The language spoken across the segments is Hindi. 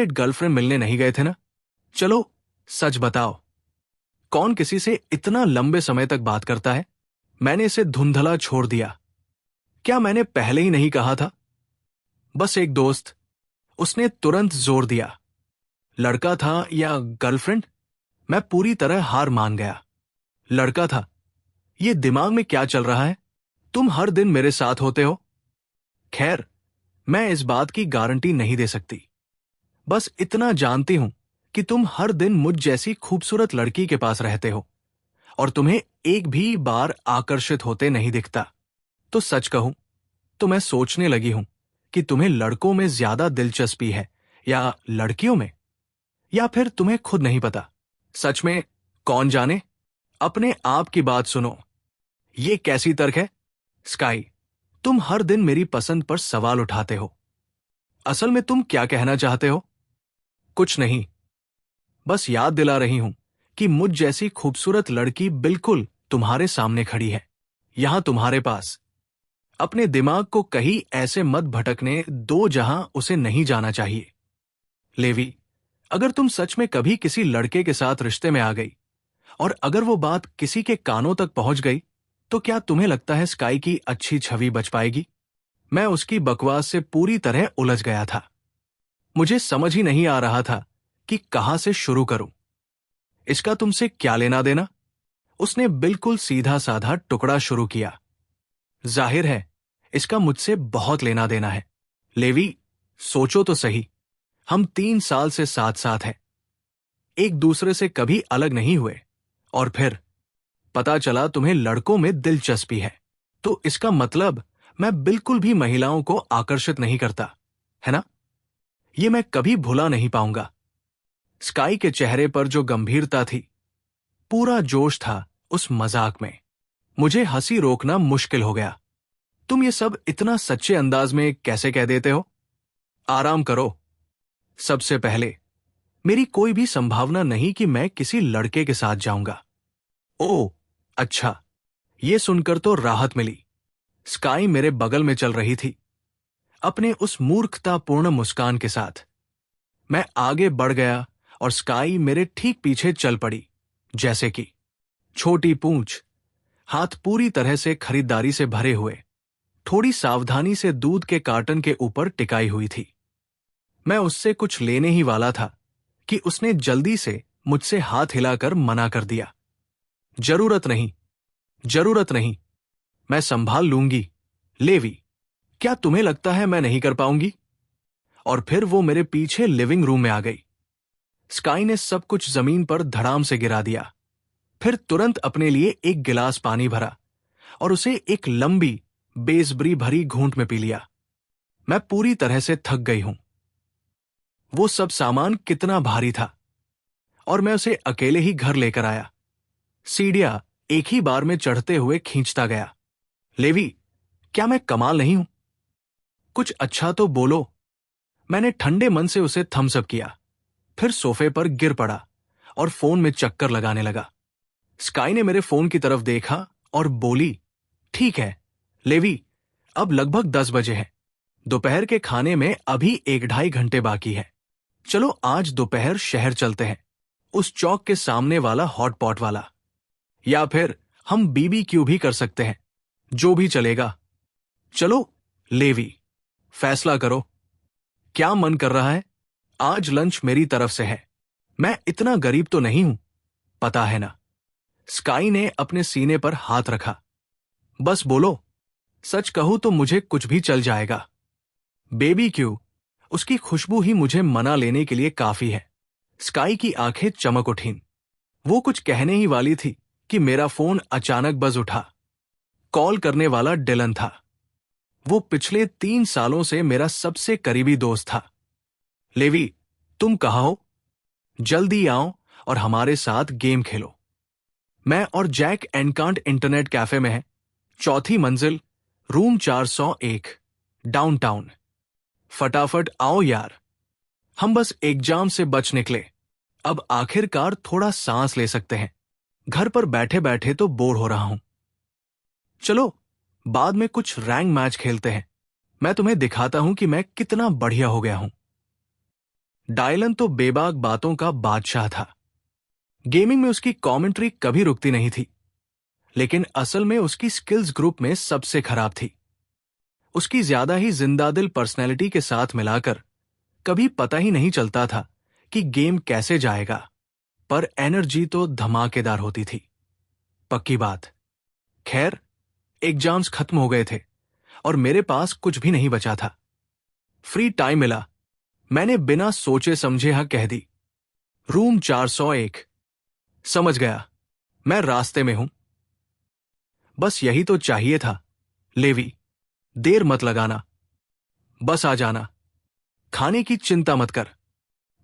गर्लफ्रेंड मिलने नहीं गए थे ना? चलो सच बताओ, कौन किसी से इतना लंबे समय तक बात करता है? मैंने इसे धुंधला छोड़ दिया। क्या मैंने पहले ही नहीं कहा था? बस एक दोस्त। उसने तुरंत जोर दिया। लड़का था या गर्लफ्रेंड? मैं पूरी तरह हार मान गया। लड़का था। ये दिमाग में क्या चल रहा है? तुम हर दिन मेरे साथ होते हो। खैर, मैं इस बात की गारंटी नहीं दे सकती। बस इतना जानती हूं कि तुम हर दिन मुझ जैसी खूबसूरत लड़की के पास रहते हो और तुम्हें एक भी बार आकर्षित होते नहीं दिखता। तो सच कहूं तो मैं सोचने लगी हूं कि तुम्हें लड़कों में ज्यादा दिलचस्पी है या लड़कियों में, या फिर तुम्हें खुद नहीं पता। सच में कौन जाने। अपने आप की बात सुनो। ये कैसी तर्क है? स्काई, तुम हर दिन मेरी पसंद पर सवाल उठाते हो। असल में तुम क्या कहना चाहते हो? कुछ नहीं, बस याद दिला रही हूं कि मुझ जैसी खूबसूरत लड़की बिल्कुल तुम्हारे सामने खड़ी है, यहां तुम्हारे पास। अपने दिमाग को कहीं ऐसे मत भटकने दो जहां उसे नहीं जाना चाहिए। लेवी, अगर तुम सच में कभी किसी लड़के के साथ रिश्ते में आ गई और अगर वो बात किसी के कानों तक पहुंच गई, तो क्या तुम्हें लगता है स्काई की अच्छी छवि बच पाएगी? मैं उसकी बकवास से पूरी तरह उलझ गया था। मुझे समझ ही नहीं आ रहा था कि कहां से शुरू करूं। इसका तुमसे क्या लेना देना? उसने बिल्कुल सीधा साधा टुकड़ा शुरू किया। जाहिर है इसका मुझसे बहुत लेना देना है। लेवी, सोचो तो सही, हम 3 साल से साथ साथ हैं, एक दूसरे से कभी अलग नहीं हुए, और फिर पता चला तुम्हें लड़कों में दिलचस्पी है। तो इसका मतलब मैं बिल्कुल भी महिलाओं को आकर्षित नहीं करता, है ना? ये मैं कभी भुला नहीं पाऊंगा। स्काई के चेहरे पर जो गंभीरता थी, पूरा जोश था उस मजाक में। मुझे हंसी रोकना मुश्किल हो गया। तुम ये सब इतना सच्चे अंदाज में कैसे कह देते हो? आराम करो। सबसे पहले, मेरी कोई भी संभावना नहीं कि मैं किसी लड़के के साथ जाऊंगा। ओह, अच्छा, ये सुनकर तो राहत मिली। स्काई मेरे बगल में चल रही थी, अपने उस मूर्खतापूर्ण मुस्कान के साथ। मैं आगे बढ़ गया और स्काई मेरे ठीक पीछे चल पड़ी। जैसे कि छोटी पूंछ, हाथ पूरी तरह से खरीदारी से भरे हुए, थोड़ी सावधानी से दूध के कार्टन के ऊपर टिकाई हुई थी। मैं उससे कुछ लेने ही वाला था कि उसने जल्दी से मुझसे हाथ हिलाकर मना कर दिया। जरूरत नहीं, जरूरत नहीं, मैं संभाल लूंगी। लेवी, क्या तुम्हें लगता है मैं नहीं कर पाऊंगी? और फिर वो मेरे पीछे लिविंग रूम में आ गई। स्काई ने सब कुछ जमीन पर धड़ाम से गिरा दिया, फिर तुरंत अपने लिए एक गिलास पानी भरा और उसे एक लंबी बेसब्री भरी घूंट में पी लिया। मैं पूरी तरह से थक गई हूं। वो सब सामान कितना भारी था और मैं उसे अकेले ही घर लेकर आया। सीढ़ियां एक ही बार में चढ़ते हुए खींचता गया। लेवी, क्या मैं कमाल नहीं हूं? कुछ अच्छा तो बोलो। मैंने ठंडे मन से उसे थम्स अप किया, फिर सोफे पर गिर पड़ा और फोन में चक्कर लगाने लगा। स्काई ने मेरे फोन की तरफ देखा और बोली, ठीक है लेवी, अब लगभग 10 बजे हैं। दोपहर के खाने में अभी 1-2.5 घंटे बाकी है। चलो आज दोपहर शहर चलते हैं, उस चौक के सामने वाला हॉट पॉट वाला, या फिर हम बीबीक्यू भी कर सकते हैं, जो भी चलेगा। चलो लेवी, फैसला करो, क्या मन कर रहा है? आज लंच मेरी तरफ से है। मैं इतना गरीब तो नहीं हूं, पता है ना। स्काई ने अपने सीने पर हाथ रखा। बस बोलो, सच कहूं तो मुझे कुछ भी चल जाएगा। बेबी क्यू, उसकी खुशबू ही मुझे मना लेने के लिए काफी है। स्काई की आंखें चमक उठीं। वो कुछ कहने ही वाली थी कि मेरा फोन अचानक बज उठा। कॉल करने वाला डिलन था। वो पिछले 3 सालों से मेरा सबसे करीबी दोस्त था। लेवी, तुम कहाँ हो? जल्दी आओ और हमारे साथ गेम खेलो। मैं और जैक एनकांट इंटरनेट कैफे में है, 4th मंजिल, रूम 401, डाउनटाउन। फटाफट आओ यार, हम बस एग्जाम से बच निकले। अब आखिरकार थोड़ा सांस ले सकते हैं। घर पर बैठे बैठे तो बोर हो रहा हूं। चलो बाद में कुछ रैंक मैच खेलते हैं। मैं तुम्हें दिखाता हूं कि मैं कितना बढ़िया हो गया हूं। डायलन तो बेबाक बातों का बादशाह था। गेमिंग में उसकी कमेंट्री कभी रुकती नहीं थी, लेकिन असल में उसकी स्किल्स ग्रुप में सबसे खराब थी। उसकी ज्यादा ही जिंदादिल पर्सनैलिटी के साथ मिलाकर कभी पता ही नहीं चलता था कि गेम कैसे जाएगा, पर एनर्जी तो धमाकेदार होती थी। पक्की बात। खैर, एग्जाम्स खत्म हो गए थे और मेरे पास कुछ भी नहीं बचा था। फ्री टाइम मिला, मैंने बिना सोचे समझे हाँ कह दी, रूम 401। समझ गया, मैं रास्ते में हूं। बस यही तो चाहिए था। लेवी, देर मत लगाना, बस आ जाना। खाने की चिंता मत कर,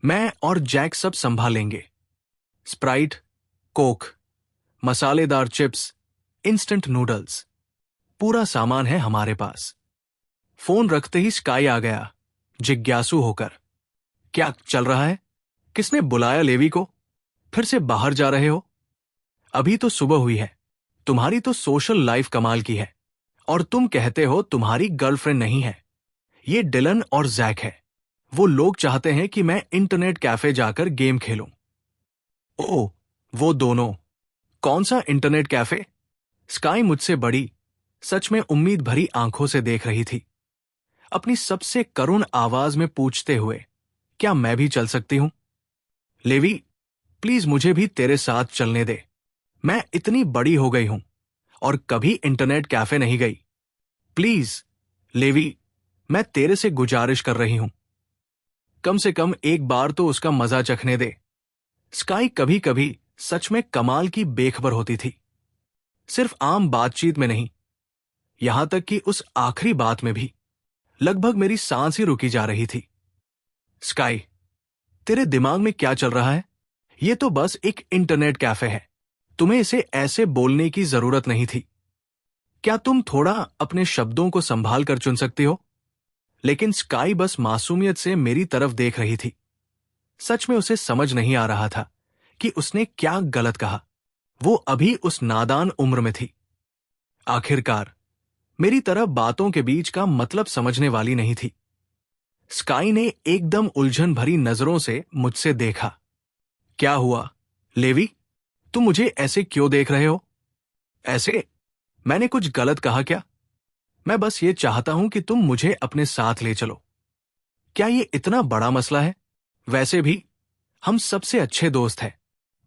मैं और जैक सब संभाल लेंगे। स्प्राइट, कोक, मसालेदार चिप्स, इंस्टेंट नूडल्स, पूरा सामान है हमारे पास। फोन रखते ही स्काई आ गया, जिज्ञासु होकर। क्या चल रहा है? किसने बुलाया लेवी को? फिर से बाहर जा रहे हो? अभी तो सुबह हुई है। तुम्हारी तो सोशल लाइफ कमाल की है, और तुम कहते हो तुम्हारी गर्लफ्रेंड नहीं है। ये डिलन और जैक है। वो लोग चाहते हैं कि मैं इंटरनेट कैफे जाकर गेम खेलूं। ओह, वो दोनों? कौन सा इंटरनेट कैफे? स्काई मुझसे बड़ी, सच में उम्मीद भरी आंखों से देख रही थी, अपनी सबसे करुण आवाज में पूछते हुए, क्या मैं भी चल सकती हूं? लेवी, प्लीज मुझे भी तेरे साथ चलने दे। मैं इतनी बड़ी हो गई हूं और कभी इंटरनेट कैफे नहीं गई। प्लीज लेवी, मैं तेरे से गुजारिश कर रही हूं। कम से कम एक बार तो उसका मजा चखने दे। स्काई कभी कभी सच में कमाल की बेखबर होती थी, सिर्फ आम बातचीत में नहीं, यहां तक कि उस आखिरी बात में भी लगभग मेरी सांस ही रुकी जा रही थी। स्काई, तेरे दिमाग में क्या चल रहा है? यह तो बस एक इंटरनेट कैफे है, तुम्हें इसे ऐसे बोलने की जरूरत नहीं थी। क्या तुम थोड़ा अपने शब्दों को संभाल कर चुन सकती हो? लेकिन स्काई बस मासूमियत से मेरी तरफ देख रही थी। सच में उसे समझ नहीं आ रहा था कि उसने क्या गलत कहा। वो अभी उस नादान उम्र में थी। आखिरकार मेरी तरफ बातों के बीच का मतलब समझने वाली नहीं थी। स्काई ने एकदम उलझन भरी नजरों से मुझसे देखा। क्या हुआ लेवी, तुम मुझे ऐसे क्यों देख रहे हो? ऐसे? मैंने कुछ गलत कहा क्या? मैं बस ये चाहता हूं कि तुम मुझे अपने साथ ले चलो। क्या ये इतना बड़ा मसला है? वैसे भी हम सबसे अच्छे दोस्त हैं।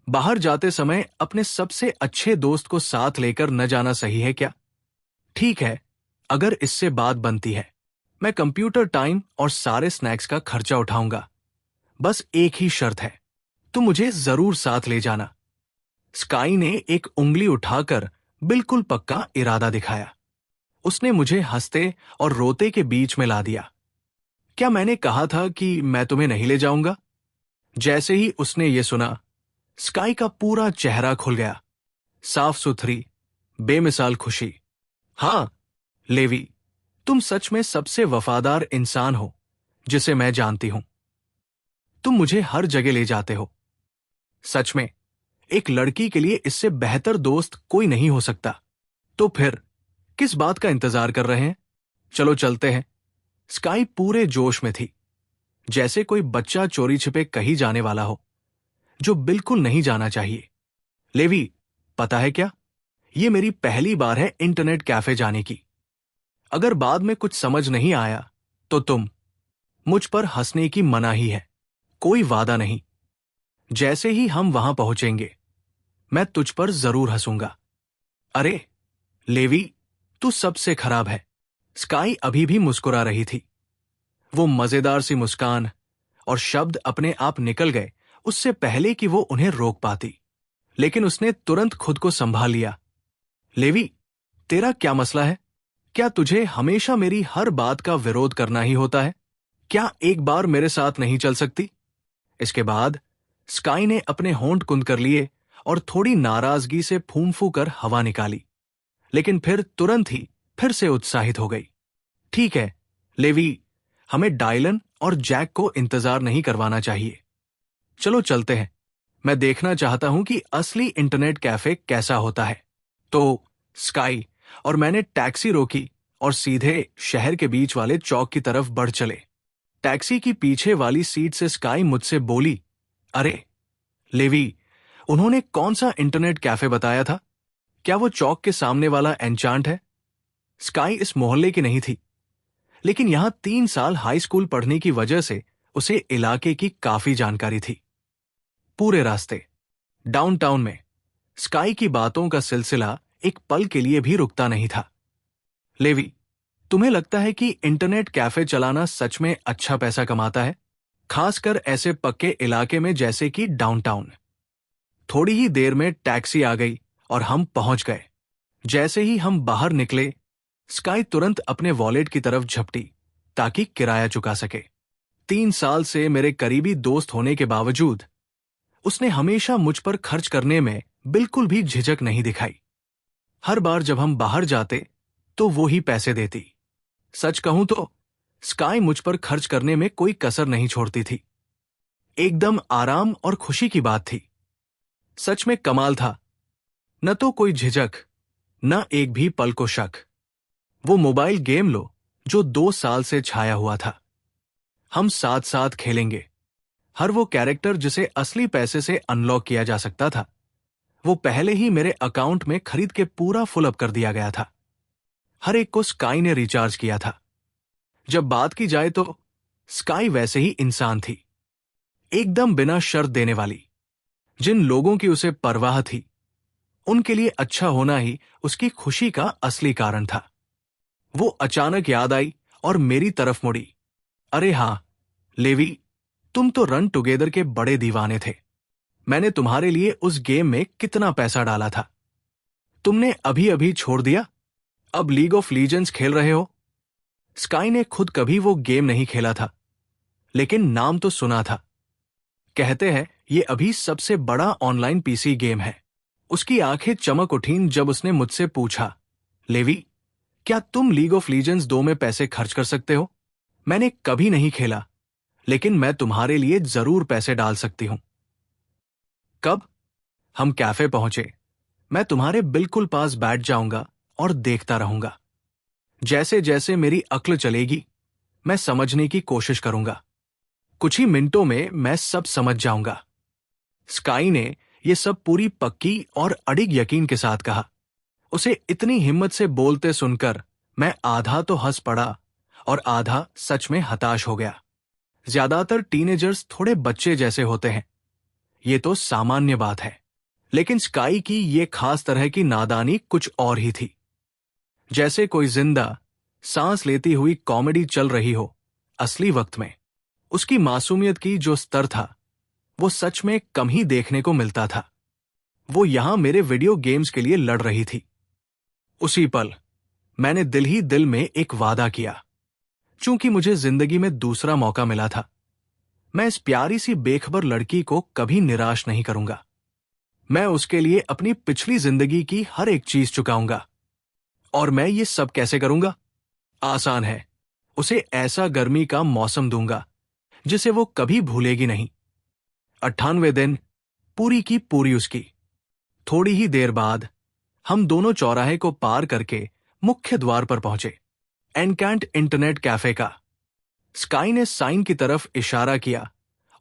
बाहर जाते समय अपने सबसे अच्छे दोस्त को साथ लेकर न जाना सही है क्या? ठीक है, अगर इससे बात बनती है, मैं कंप्यूटर टाइम और सारे स्नैक्स का खर्चा उठाऊंगा। बस एक ही शर्त है, तुम मुझे जरूर साथ ले जाना। स्काई ने एक उंगली उठाकर बिल्कुल पक्का इरादा दिखाया। उसने मुझे हंसते और रोते के बीच में ला दिया। क्या मैंने कहा था कि मैं तुम्हें नहीं ले जाऊंगा? जैसे ही उसने ये सुना, स्काई का पूरा चेहरा खुल गया। साफ सुथरी, बेमिसाल खुशी। हां लेवी, तुम सच में सबसे वफादार इंसान हो जिसे मैं जानती हूं। तुम मुझे हर जगह ले जाते हो। सच में एक लड़की के लिए इससे बेहतर दोस्त कोई नहीं हो सकता। तो फिर किस बात का इंतजार कर रहे हैं? चलो चलते हैं। स्काई पूरे जोश में थी, जैसे कोई बच्चा चोरी छिपे कहीं जाने वाला हो, जो बिल्कुल नहीं जाना चाहिए। लेवी, पता है क्या, ये मेरी पहली बार है इंटरनेट कैफे जाने की। अगर बाद में कुछ समझ नहीं आया तो मुझ पर हंसने की मनाही है, कोई वादा नहीं। जैसे ही हम वहां पहुंचेंगे, मैं तुझ पर जरूर हंसूंगा। अरे लेवी, तू सबसे खराब है। स्काई अभी भी मुस्कुरा रही थी। वो मजेदार सी मुस्कान और शब्द अपने आप निकल गए उससे पहले कि वो उन्हें रोक पाती, लेकिन उसने तुरंत खुद को संभाल लिया। लेवी, तेरा क्या मसला है? क्या तुझे हमेशा मेरी हर बात का विरोध करना ही होता है? क्या एक बार मेरे साथ नहीं चल सकती? इसके बाद स्काई ने अपने होंठ कुंद कर लिए और थोड़ी नाराजगी से फूंफ कर हवा निकाली, लेकिन फिर तुरंत ही फिर से उत्साहित हो गई। ठीक है लेवी, हमें डायलन और जैक को इंतजार नहीं करवाना चाहिए। चलो चलते हैं। मैं देखना चाहता हूं कि असली इंटरनेट कैफे कैसा होता है। तो स्काई और मैंने टैक्सी रोकी और सीधे शहर के बीच वाले चौक की तरफ बढ़ चले। टैक्सी की पीछे वाली सीट से स्काई मुझसे बोली, अरे लेवी, उन्होंने कौन सा इंटरनेट कैफे बताया था? क्या वो चौक के सामने वाला एन्चांट है? स्काई इस मोहल्ले की नहीं थी, लेकिन यहां 3 साल हाई स्कूल पढ़ने की वजह से उसे इलाके की काफी जानकारी थी। पूरे रास्ते डाउनटाउन में स्काई की बातों का सिलसिला एक पल के लिए भी रुकता नहीं था। लेवी, तुम्हें लगता है कि इंटरनेट कैफे चलाना सच में अच्छा पैसा कमाता है, खासकर ऐसे पक्के इलाके में जैसे कि डाउनटाउन? थोड़ी ही देर में टैक्सी आ गई और हम पहुंच गए। जैसे ही हम बाहर निकले, स्काई तुरंत अपने वॉलेट की तरफ झपटी ताकि किराया चुका सके। 3 साल से मेरे करीबी दोस्त होने के बावजूद उसने हमेशा मुझ पर खर्च करने में बिल्कुल भी झिझक नहीं दिखाई। हर बार जब हम बाहर जाते तो वो ही पैसे देती। सच कहूं तो स्काई मुझ पर खर्च करने में कोई कसर नहीं छोड़ती थी। एकदम आराम और खुशी की बात थी। सच में कमाल था। न तो कोई झिझक, न एक भी पल को शक। वो मोबाइल गेम लो जो 2 साल से छाया हुआ था। हम साथ साथ खेलेंगे। हर वो कैरेक्टर जिसे असली पैसे से अनलॉक किया जा सकता था, वो पहले ही मेरे अकाउंट में खरीद के पूरा फुल अप कर दिया गया था। हर एक को स्काई ने रिचार्ज किया था। जब बात की जाए तो स्काई वैसे ही इंसान थी, एकदम बिना शर्त देने वाली। जिन लोगों की उसे परवाह थी, उनके लिए अच्छा होना ही उसकी खुशी का असली कारण था। वो अचानक याद आई और मेरी तरफ मुड़ी। अरे हां लेवी, तुम तो रन टुगेदर के बड़े दीवाने थे। मैंने तुम्हारे लिए उस गेम में कितना पैसा डाला था। तुमने अभी अभी छोड़ दिया, अब लीग ऑफ लीजेंड्स खेल रहे हो। स्काई ने खुद कभी वो गेम नहीं खेला था, लेकिन नाम तो सुना था। कहते हैं ये अभी सबसे बड़ा ऑनलाइन पीसी गेम है। उसकी आंखें चमक उठीं जब उसने मुझसे पूछा, लेवी, क्या तुम लीग ऑफ लीजेंड्स 2 में पैसे खर्च कर सकते हो? मैंने कभी नहीं खेला, लेकिन मैं तुम्हारे लिए जरूर पैसे डाल सकती हूं। कब? हम कैफे पहुंचे। मैं तुम्हारे बिल्कुल पास बैठ जाऊंगा और देखता रहूंगा। जैसे जैसे मेरी अक्ल चलेगी, मैं समझने की कोशिश करूंगा। कुछ ही मिनटों में मैं सब समझ जाऊंगा। स्काई ने यह सब पूरी पक्की और अडिग यकीन के साथ कहा। उसे इतनी हिम्मत से बोलते सुनकर मैं आधा तो हंस पड़ा और आधा सच में हताश हो गया। ज्यादातर टीनेजर्स थोड़े बच्चे जैसे होते हैं, ये तो सामान्य बात है। लेकिन स्काई की ये खास तरह की नादानी कुछ और ही थी। जैसे कोई जिंदा, सांस लेती हुई कॉमेडी चल रही हो असली वक्त में। उसकी मासूमियत की जो स्तर था, वो सच में कम ही देखने को मिलता था। वो यहां मेरे वीडियो गेम्स के लिए लड़ रही थी। उसी पल मैंने दिल ही दिल में एक वादा किया। चूंकि मुझे जिंदगी में दूसरा मौका मिला था, मैं इस प्यारी सी बेखबर लड़की को कभी निराश नहीं करूंगा। मैं उसके लिए अपनी पिछली जिंदगी की हर एक चीज चुकाऊंगा। और मैं ये सब कैसे करूंगा? आसान है। उसे ऐसा गर्मी का मौसम दूंगा जिसे वो कभी भूलेगी नहीं। 98 दिन पूरी की पूरी उसकी। थोड़ी ही देर बाद हम दोनों चौराहे को पार करके मुख्य द्वार पर पहुंचे, एनकैंट इंटरनेट कैफे का। स्काई ने साइन की तरफ इशारा किया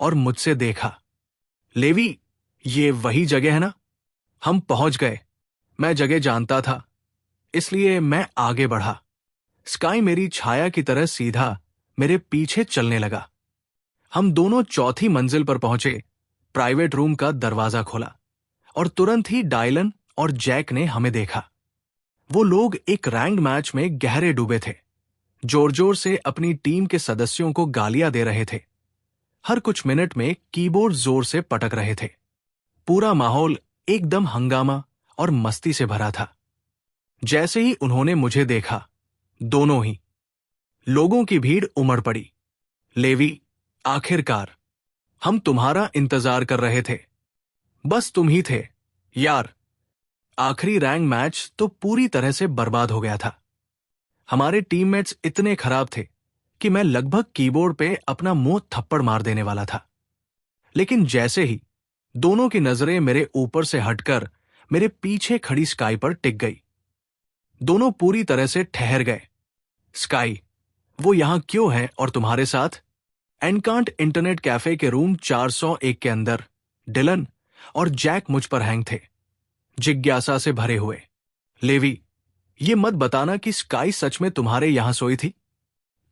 और मुझसे देखा। लेवी, ये वही जगह है ना? हम पहुंच गए। मैं जगह जानता था, इसलिए मैं आगे बढ़ा। स्काई मेरी छाया की तरह सीधा मेरे पीछे चलने लगा। हम दोनों चौथी मंजिल पर पहुंचे। प्राइवेट रूम का दरवाजा खोला और तुरंत ही डायलन और जैक ने हमें देखा। वो लोग एक रैंक मैच में गहरे डूबे थे, जोर जोर से अपनी टीम के सदस्यों को गालियां दे रहे थे। हर कुछ मिनट में कीबोर्ड जोर से पटक रहे थे। पूरा माहौल एकदम हंगामा और मस्ती से भरा था। जैसे ही उन्होंने मुझे देखा, दोनों ही लोगों की भीड़ उमड़ पड़ी। लेवी, आखिरकार हम तुम्हारा इंतजार कर रहे थे। बस तुम ही थे यार। आखिरी रैंक मैच तो पूरी तरह से बर्बाद हो गया था। हमारे टीममेट्स इतने खराब थे कि मैं लगभग कीबोर्ड पे अपना मुंह थप्पड़ मार देने वाला था। लेकिन जैसे ही दोनों की नजरें मेरे ऊपर से हटकर मेरे पीछे खड़ी स्काई पर टिक गई, दोनों पूरी तरह से ठहर गए। स्काई, वो यहां क्यों है और तुम्हारे साथ? एनकांट इंटरनेट कैफे के रूम 401 के अंदर डिलन और जैक मुझ पर हैंग थे, जिज्ञासा से भरे हुए। लेवी, ये मत बताना कि स्काई सच में तुम्हारे यहां सोई थी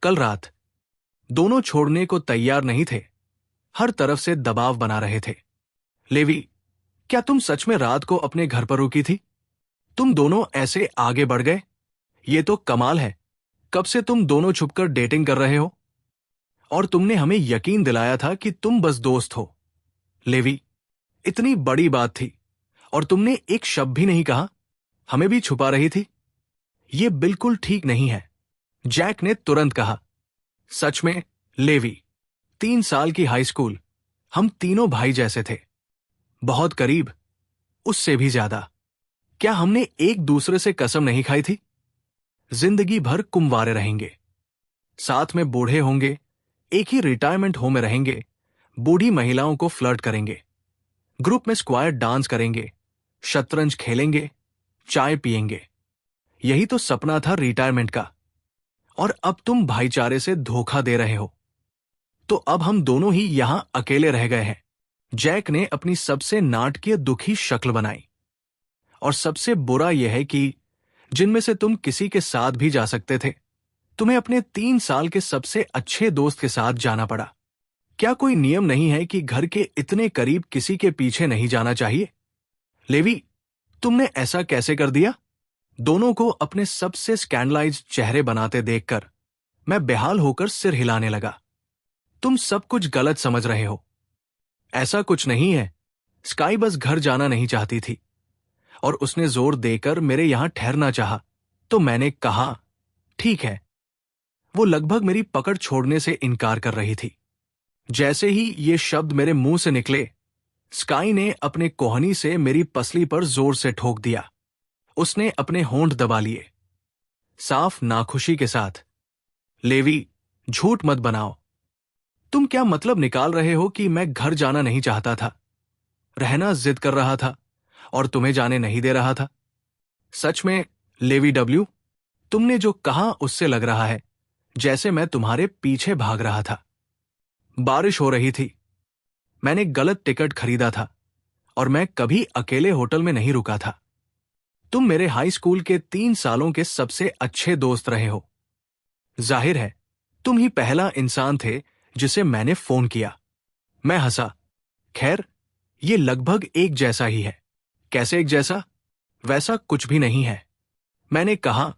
कल रात। दोनों छोड़ने को तैयार नहीं थे, हर तरफ से दबाव बना रहे थे। लेवी, क्या तुम सच में रात को अपने घर पर रुकी थी? तुम दोनों ऐसे आगे बढ़ गए, ये तो कमाल है। कब से तुम दोनों छुपकर डेटिंग कर रहे हो? और तुमने हमें यकीन दिलाया था कि तुम बस दोस्त हो। लेवी, इतनी बड़ी बात थी और तुमने एक शब्द भी नहीं कहा, हमें भी छुपा रही थी। ये बिल्कुल ठीक नहीं है, जैक ने तुरंत कहा। सच में लेवी, 3 साल की हाई स्कूल, हम तीनों भाई जैसे थे, बहुत करीब, उससे भी ज्यादा। क्या हमने एक दूसरे से कसम नहीं खाई थी? जिंदगी भर कुंवारे रहेंगे, साथ में बूढ़े होंगे, एक ही रिटायरमेंट होम में रहेंगे, बूढ़ी महिलाओं को फ्लर्ट करेंगे, ग्रुप में स्क्वायर डांस करेंगे, शतरंज खेलेंगे, चाय पिएंगे। यही तो सपना था रिटायरमेंट का। और अब तुम भाईचारे से धोखा दे रहे हो। तो अब हम दोनों ही यहां अकेले रह गए हैं। जैक ने अपनी सबसे नाटकीय दुखी शक्ल बनाई। और सबसे बुरा यह है कि जिनमें से तुम किसी के साथ भी जा सकते थे, तुम्हें अपने 3 साल के सबसे अच्छे दोस्त के साथ जाना पड़ा। क्या कोई नियम नहीं है कि घर के इतने करीब किसी के पीछे नहीं जाना चाहिए? लेवी, तुमने ऐसा कैसे कर दिया? दोनों को अपने सबसे स्कैंडलाइज्ड चेहरे बनाते देखकर मैं बेहाल होकर सिर हिलाने लगा। तुम सब कुछ गलत समझ रहे हो। ऐसा कुछ नहीं है। स्काई बस घर जाना नहीं चाहती थी और उसने जोर देकर मेरे यहां ठहरना चाहा, तो मैंने कहा ठीक है। वो लगभग मेरी पकड़ छोड़ने से इनकार कर रही थी। जैसे ही ये शब्द मेरे मुंह से निकले, स्काई ने अपने कोहनी से मेरी पसली पर जोर से ठोक दिया। उसने अपने होंठ दबा लिए, साफ नाखुशी के साथ। लेवी, झूठ मत बनाओ। तुम क्या मतलब निकाल रहे हो कि मैं घर जाना नहीं चाहता था, रहना जिद कर रहा था और तुम्हें जाने नहीं दे रहा था? सच में लेवी डब्ल्यू, तुमने जो कहा उससे लग रहा है जैसे मैं तुम्हारे पीछे भाग रहा था। बारिश हो रही थी, मैंने गलत टिकट खरीदा था और मैं कभी अकेले होटल में नहीं रुका था। तुम मेरे हाई स्कूल के 3 सालों के सबसे अच्छे दोस्त रहे हो। जाहिर है तुम ही पहला इंसान थे जिसे मैंने फोन किया। मैं हंसा। खैर, ये लगभग एक जैसा ही है। कैसे एक जैसा? वैसा कुछ भी नहीं है। मैंने कहा,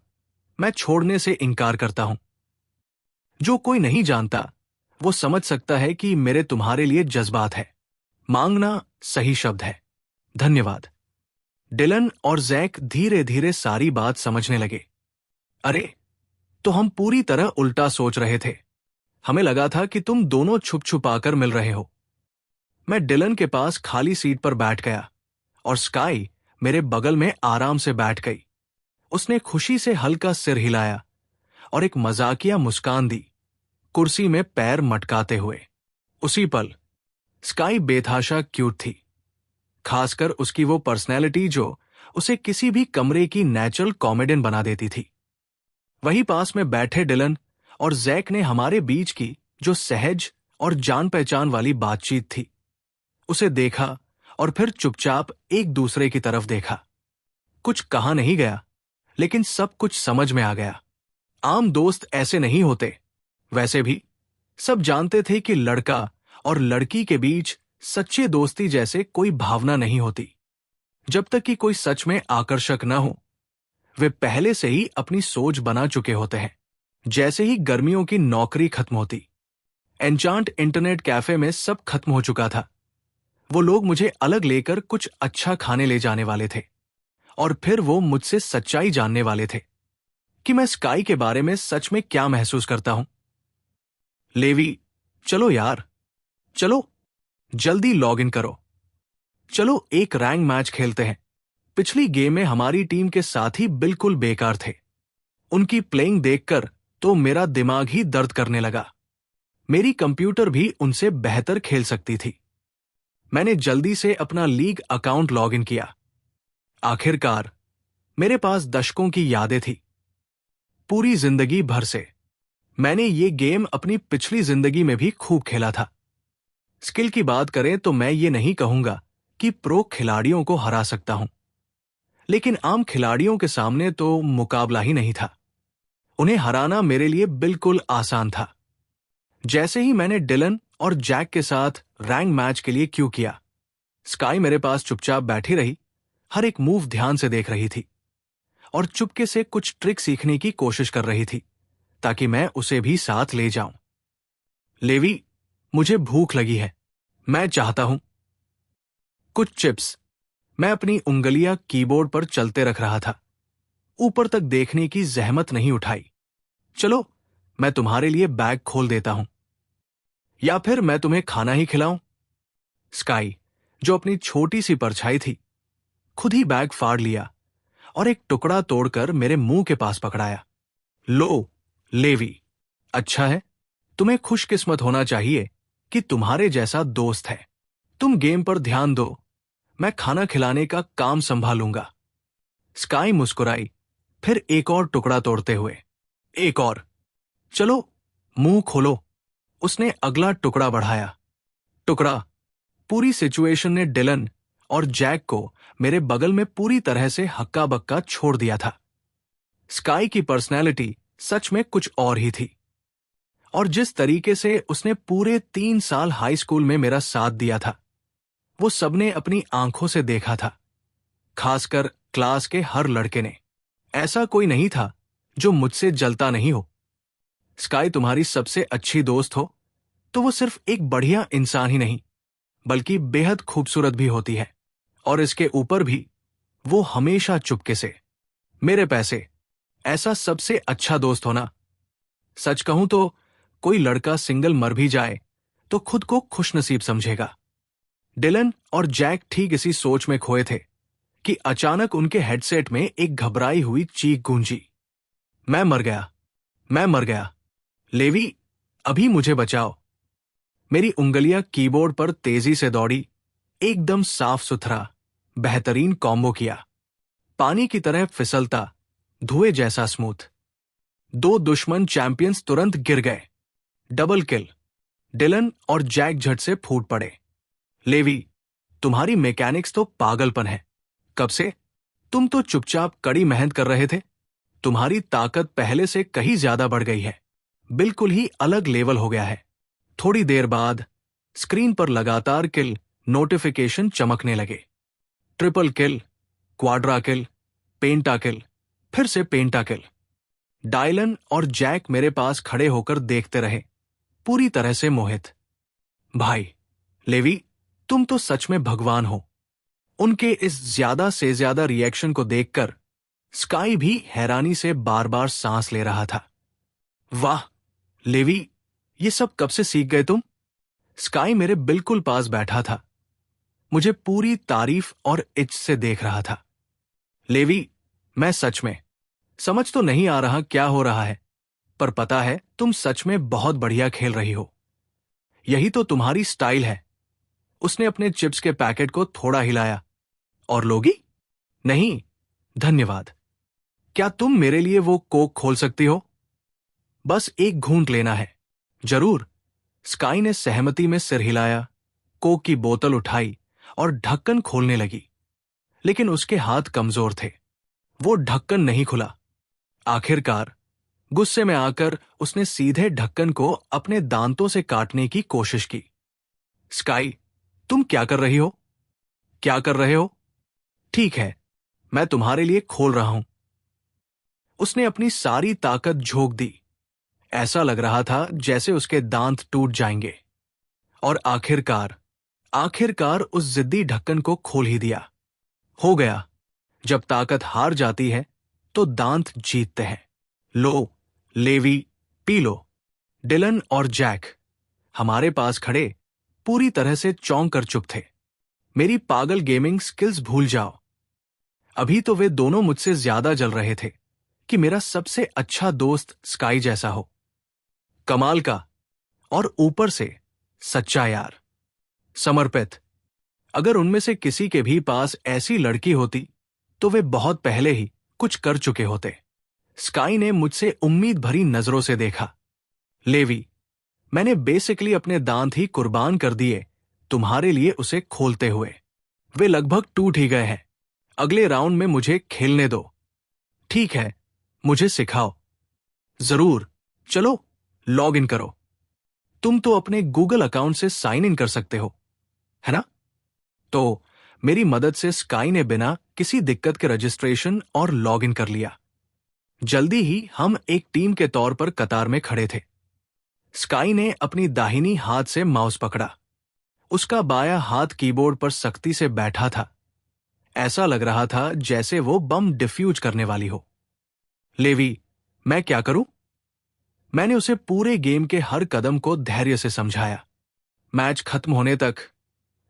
मैं छोड़ने से इनकार करता हूं। जो कोई नहीं जानता वो समझ सकता है कि मेरे तुम्हारे लिए जज्बात है। मांगना सही शब्द है। धन्यवाद। डिलन और जैक धीरे धीरे सारी बात समझने लगे। अरे, तो हम पूरी तरह उल्टा सोच रहे थे। हमें लगा था कि तुम दोनों छुप छुपाकर मिल रहे हो। मैं डिलन के पास खाली सीट पर बैठ गया और स्काई मेरे बगल में आराम से बैठ गई। उसने खुशी से हल्का सिर हिलाया और एक मजाकिया मुस्कान दी, कुर्सी में पैर मटकाते हुए। उसी पल स्काई बेतहाशा क्यूट थी, खासकर उसकी वो पर्सनैलिटी जो उसे किसी भी कमरे की नेचुरल कॉमेडियन बना देती थी। वहीं पास में बैठे डिलन और जैक ने हमारे बीच की जो सहज और जान पहचान वाली बातचीत थी, उसे देखा और फिर चुपचाप एक दूसरे की तरफ देखा। कुछ कहा नहीं गया, लेकिन सब कुछ समझ में आ गया। आम दोस्त ऐसे नहीं होते। वैसे भी सब जानते थे कि लड़का और लड़की के बीच सच्चे दोस्ती जैसे कोई भावना नहीं होती। जब तक कि कोई सच में आकर्षक न हो, वे पहले से ही अपनी सोच बना चुके होते हैं। जैसे ही गर्मियों की नौकरी खत्म होती, एन्चांट इंटरनेट कैफे में सब खत्म हो चुका था। वो लोग मुझे अलग लेकर कुछ अच्छा खाने ले जाने वाले थे और फिर वो मुझसे सच्चाई जानने वाले थे कि मैं स्काई के बारे में सच में क्या महसूस करता हूं। लेवी, चलो यार, चलो जल्दी लॉग इन करो। चलो एक रैंक मैच खेलते हैं। पिछली गेम में हमारी टीम के साथी बिल्कुल बेकार थे। उनकी प्लेइंग देखकर तो मेरा दिमाग ही दर्द करने लगा। मेरी कंप्यूटर भी उनसे बेहतर खेल सकती थी। मैंने जल्दी से अपना लीग अकाउंट लॉग इन किया। आखिरकार मेरे पास दशकों की यादें थी, पूरी जिंदगी भर से। मैंने ये गेम अपनी पिछली जिंदगी में भी खूब खेला था। स्किल की बात करें तो मैं ये नहीं कहूंगा कि प्रो खिलाड़ियों को हरा सकता हूं, लेकिन आम खिलाड़ियों के सामने तो मुकाबला ही नहीं था। उन्हें हराना मेरे लिए बिल्कुल आसान था। जैसे ही मैंने डिलन और जैक के साथ रैंक मैच के लिए क्यू किया, स्काई मेरे पास चुपचाप बैठी रही, हर एक मूव ध्यान से देख रही थी और चुपके से कुछ ट्रिक सीखने की कोशिश कर रही थी ताकि मैं उसे भी साथ ले जाऊं। लेवी, मुझे भूख लगी है, मैं चाहता हूं कुछ चिप्स। मैं अपनी उंगलियां कीबोर्ड पर चलते रख रहा था, ऊपर तक देखने की जहमत नहीं उठाई। चलो, मैं तुम्हारे लिए बैग खोल देता हूं, या फिर मैं तुम्हें खाना ही खिलाऊं। स्काई, जो अपनी छोटी सी परछाई थी, खुद ही बैग फाड़ लिया और एक टुकड़ा तोड़कर मेरे मुंह के पास पकड़ाया। लो, लेवी, अच्छा है, तुम्हें खुशकिस्मत होना चाहिए कि तुम्हारे जैसा दोस्त है। तुम गेम पर ध्यान दो, मैं खाना खिलाने का काम संभालूंगा। स्काई मुस्कुराई, फिर एक और टुकड़ा तोड़ते हुए। एक और, चलो, मुंह खोलो। उसने अगला टुकड़ा बढ़ाया। टुकड़ा। पूरी सिचुएशन ने डिलन और जैक को मेरे बगल में पूरी तरह से हक्का बक्का छोड़ दिया था। स्काई की पर्सनैलिटी सच में कुछ और ही थी, और जिस तरीके से उसने पूरे 3 साल हाई स्कूल में मेरा साथ दिया था, वो सबने अपनी आंखों से देखा था, खासकर क्लास के हर लड़के ने। ऐसा कोई नहीं था जो मुझसे जलता नहीं हो। स्काई तुम्हारी सबसे अच्छी दोस्त हो तो वो सिर्फ एक बढ़िया इंसान ही नहीं, बल्कि बेहद खूबसूरत भी होती है, और इसके ऊपर भी वो हमेशा चुपके से मेरे पैसे, ऐसा सबसे अच्छा दोस्त होना। सच कहूं तो कोई लड़का सिंगल मर भी जाए तो खुद को खुशनसीब समझेगा। डिलन और जैक ठीक इसी सोच में खोए थे कि अचानक उनके हेडसेट में एक घबराई हुई चीख गूंजी। मैं मर गया, मैं मर गया। लेवी, अभी मुझे बचाओ। मेरी उंगलियां कीबोर्ड पर तेजी से दौड़ी, एकदम साफ सुथरा, बेहतरीन कॉम्बो किया। पानी की तरह फिसलता, धुएं जैसा स्मूथ। 2 दुश्मन चैंपियंस तुरंत गिर गए। Double kill. डिलन और जैक झट से फूट पड़े। लेवी, तुम्हारी मैकेनिक्स तो पागलपन है। कब से? तुम तो चुपचाप कड़ी मेहनत कर रहे थे। तुम्हारी ताकत पहले से कहीं ज्यादा बढ़ गई है, बिल्कुल ही अलग लेवल हो गया है। थोड़ी देर बाद स्क्रीन पर लगातार किल नोटिफिकेशन चमकने लगे। ट्रिपल किल, क्वाड्रा किल, पेंटा किल, फिर से पेंटा किल। डायलन और जैक मेरे पास खड़े होकर देखते रहे, पूरी तरह से मोहित। भाई, लेवी, तुम तो सच में भगवान हो। उनके इस ज्यादा से ज्यादा रिएक्शन को देखकर स्काई भी हैरानी से बार बार सांस ले रहा था। वाह, लेवी, ये सब कब से सीख गए तुम? स्काई मेरे बिल्कुल पास बैठा था, मुझे पूरी तारीफ और इज्जत से देख रहा था। लेवी, मैं सच में समझ तो नहीं आ रहा क्या हो रहा है, पर पता है तुम सच में बहुत बढ़िया खेल रही हो। यही तो तुम्हारी स्टाइल है। उसने अपने चिप्स के पैकेट को थोड़ा हिलाया। और लोगी? नहीं, धन्यवाद। क्या तुम मेरे लिए वो कोक खोल सकती हो? बस एक घूंट लेना है। जरूर। स्काई ने सहमति में सिर हिलाया, कोक की बोतल उठाई और ढक्कन खोलने लगी, लेकिन उसके हाथ कमजोर थे। वो ढक्कन नहीं खुला। आखिरकार गुस्से में आकर उसने सीधे ढक्कन को अपने दांतों से काटने की कोशिश की। स्काई, तुम क्या कर रही हो? क्या कर रहे हो? ठीक है, मैं तुम्हारे लिए खोल रहा हूं। उसने अपनी सारी ताकत झोंक दी। ऐसा लग रहा था जैसे उसके दांत टूट जाएंगे। और आखिरकार उस जिद्दी ढक्कन को खोल ही दिया। हो गया। जब ताकत हार जाती है तो दांत जीतते हैं। लो, लेवी, पी लो। डिलन और जैक हमारे पास खड़े पूरी तरह से चौंक कर चुप थे। मेरी पागल गेमिंग स्किल्स भूल जाओ। अभी तो वे दोनों मुझसे ज्यादा जल रहे थे कि मेरा सबसे अच्छा दोस्त स्काई जैसा हो। कमाल का, और ऊपर से सच्चा यार, समर्पित। अगर उनमें से किसी के भी पास ऐसी लड़की होती तो वे बहुत पहले ही कुछ कर चुके होते। स्काई ने मुझसे उम्मीद भरी नजरों से देखा। लेवी, मैंने बेसिकली अपने दांत ही कुर्बान कर दिए तुम्हारे लिए उसे खोलते हुए। वे लगभग टूट ही गए हैं। अगले राउंड में मुझे खेलने दो। ठीक है, मुझे सिखाओ। जरूर, चलो लॉग इन करो। तुम तो अपने गूगल अकाउंट से साइन इन कर सकते हो, है ना? तो मेरी मदद से स्काई ने बिना किसी दिक्कत के रजिस्ट्रेशन और लॉग इन कर लिया। जल्दी ही हम एक टीम के तौर पर कतार में खड़े थे। स्काई ने अपनी दाहिनी हाथ से माउस पकड़ा। उसका बायां हाथ कीबोर्ड पर सख्ती से बैठा था। ऐसा लग रहा था जैसे वो बम डिफ्यूज करने वाली हो। लेवी, मैं क्या करूं? मैंने उसे पूरे गेम के हर कदम को धैर्य से समझाया। मैच खत्म होने तक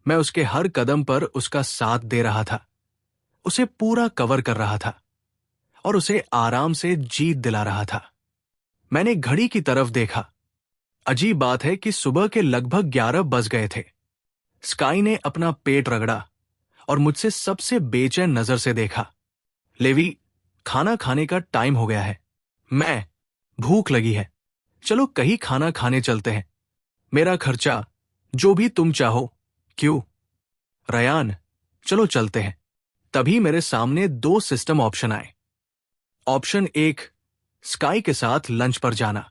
मैं उसके हर कदम पर उसका साथ दे रहा था, उसे पूरा कवर कर रहा था और उसे आराम से जीत दिला रहा था। मैंने घड़ी की तरफ देखा। अजीब बात है कि सुबह के लगभग 11 बज गए थे। स्काई ने अपना पेट रगड़ा और मुझसे सबसे बेचैन नजर से देखा। लेवी, खाना खाने का टाइम हो गया है। मैं, भूख लगी है। चलो कहीं खाना खाने चलते हैं। मेरा खर्चा, जो भी तुम चाहो। क्यों? रयान, चलो चलते हैं। तभी मेरे सामने दो सिस्टम ऑप्शन आए। ऑप्शन 1, स्काई के साथ लंच पर जाना।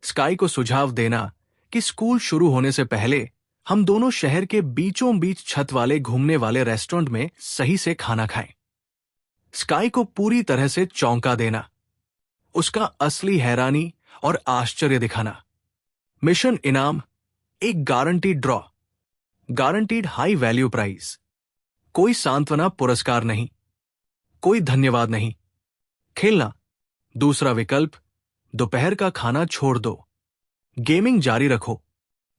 स्काई को सुझाव देना कि स्कूल शुरू होने से पहले हम दोनों शहर के बीचों बीच छत वाले घूमने वाले रेस्टोरेंट में सही से खाना खाएं। स्काई को पूरी तरह से चौंका देना, उसका असली हैरानी और आश्चर्य दिखाना। मिशन इनाम, एक guaranteed draw, guaranteed high value prize. कोई सांत्वना पुरस्कार नहीं, कोई धन्यवाद नहीं। खेलना। दूसरा विकल्प, दोपहर का खाना छोड़ दो, गेमिंग जारी रखो,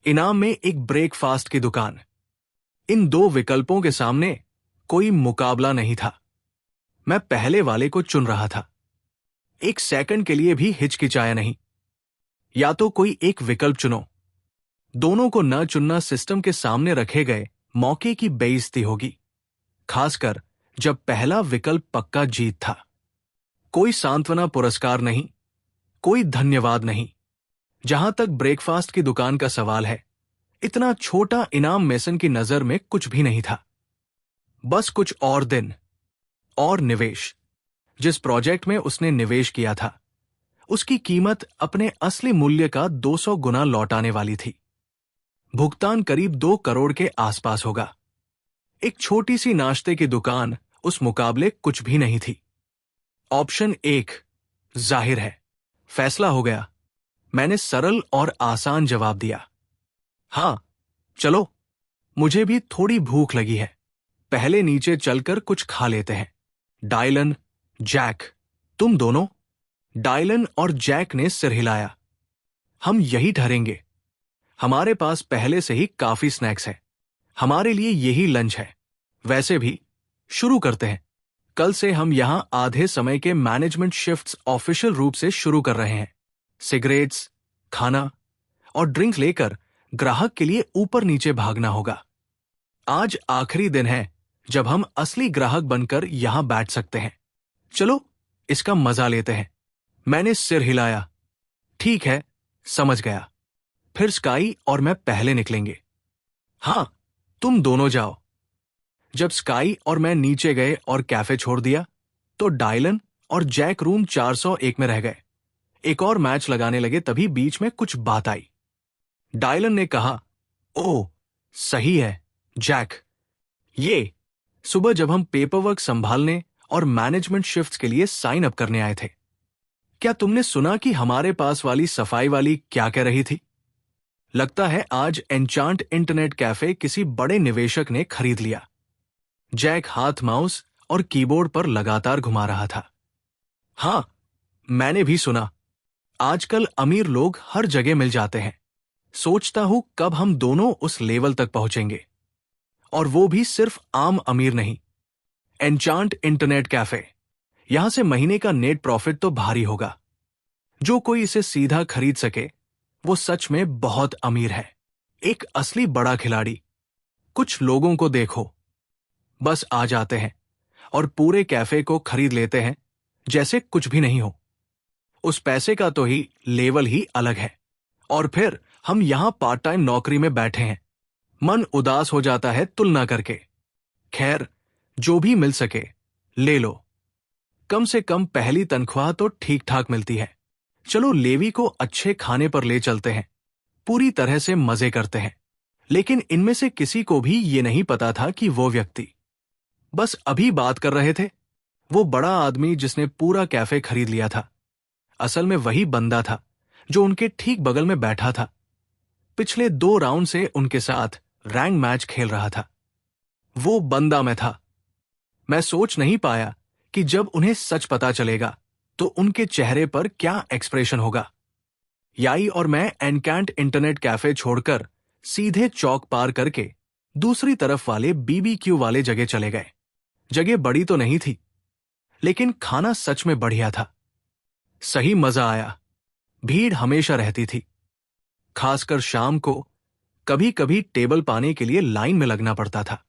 इनाम में एक ब्रेकफास्ट की दुकान। इन दो विकल्पों के सामने कोई मुकाबला नहीं था। मैं पहले वाले को चुन रहा था। एक सेकंड के लिए भी हिचकिचाया नहीं। या तो कोई एक विकल्प चुनो। दोनों को न चुनना सिस्टम के सामने रखे गए मौके की बेइज्जती होगी, खासकर जब पहला विकल्प पक्का जीत था। कोई सांत्वना पुरस्कार नहीं, कोई धन्यवाद नहीं। जहां तक ब्रेकफास्ट की दुकान का सवाल है, इतना छोटा इनाम मेसन की नजर में कुछ भी नहीं था। बस कुछ और दिन और निवेश। जिस प्रोजेक्ट में उसने निवेश किया था, उसकी कीमत अपने असली मूल्य का 200 गुना लौटाने वाली थी। भुगतान करीब 2 करोड़ के आसपास होगा। एक छोटी सी नाश्ते की दुकान उस मुकाबले कुछ भी नहीं थी। ऑप्शन 1, जाहिर है। फैसला हो गया। मैंने सरल और आसान जवाब दिया। हां, चलो, मुझे भी थोड़ी भूख लगी है। पहले नीचे चलकर कुछ खा लेते हैं। डायलन, जैक, तुम दोनों? डायलन और जैक ने सिर हिलाया। हम यही ठहरेंगे। हमारे पास पहले से ही काफी स्नैक्स है। हमारे लिए यही लंच है। वैसे भी शुरू करते हैं। कल से हम यहां आधे समय के मैनेजमेंट शिफ्ट्स ऑफिशियल रूप से शुरू कर रहे हैं। सिगरेट्स, खाना और ड्रिंक लेकर ग्राहक के लिए ऊपर नीचे भागना होगा। आज आखिरी दिन है जब हम असली ग्राहक बनकर यहां बैठ सकते हैं। चलो, इसका मजा लेते हैं। मैंने सिर हिलाया। ठीक है, समझ गया। फिर स्काई और मैं पहले निकलेंगे। हां, तुम दोनों जाओ। जब स्काई और मैं नीचे गए और कैफे छोड़ दिया, तो डायलन और जैक रूम 401 में रह गए। एक और मैच लगाने लगे, तभी बीच में कुछ बात आई। डायलन ने कहा, ओह, सही है जैक। ये सुबह जब हम पेपरवर्क संभालने और मैनेजमेंट शिफ्ट्स के लिए साइन अप करने आए थे, क्या तुमने सुना कि हमारे पास वाली सफाई वाली क्या कह रही थी? लगता है आज एन्चांट इंटरनेट कैफे किसी बड़े निवेशक ने खरीद लिया। जैक हाथ माउस और कीबोर्ड पर लगातार घुमा रहा था। हां, मैंने भी सुना। आजकल अमीर लोग हर जगह मिल जाते हैं। सोचता हूं कब हम दोनों उस लेवल तक पहुंचेंगे। और वो भी सिर्फ आम अमीर नहीं। एन्चांट इंटरनेट कैफे, यहां से महीने का नेट प्रॉफिट तो भारी होगा। जो कोई इसे सीधा खरीद सके, वो सच में बहुत अमीर है। एक असली बड़ा खिलाड़ी। कुछ लोगों को देखो, बस आ जाते हैं और पूरे कैफे को खरीद लेते हैं जैसे कुछ भी नहीं हो। उस पैसे का तो ही लेवल ही अलग है। और फिर हम यहां पार्ट टाइम नौकरी में बैठे हैं। मन उदास हो जाता है तुलना करके। खैर, जो भी मिल सके ले लो। कम से कम पहली तनख्वाह तो ठीक ठाक मिलती है। चलो लेवी को अच्छे खाने पर ले चलते हैं, पूरी तरह से मजे करते हैं। लेकिन इनमें से किसी को भी ये नहीं पता था कि वो व्यक्ति बस अभी बात कर रहे थे, वो बड़ा आदमी जिसने पूरा कैफे खरीद लिया था, असल में वही बंदा था जो उनके ठीक बगल में बैठा था। पिछले 2 राउंड से उनके साथ रैंक मैच खेल रहा था। वो बंदा मैं था। मैं सोच नहीं पाया कि जब उन्हें सच पता चलेगा तो उनके चेहरे पर क्या एक्सप्रेशन होगा। याई और मैं एनकैंट इंटरनेट कैफे छोड़कर सीधे चौक पार करके दूसरी तरफ वाले बीबीक्यू वाले जगह चले गए। जगह बड़ी तो नहीं थी, लेकिन खाना सच में बढ़िया था। सही मजा आया। भीड़ हमेशा रहती थी, खासकर शाम को। कभी कभी टेबल पाने के लिए लाइन में लगना पड़ता था।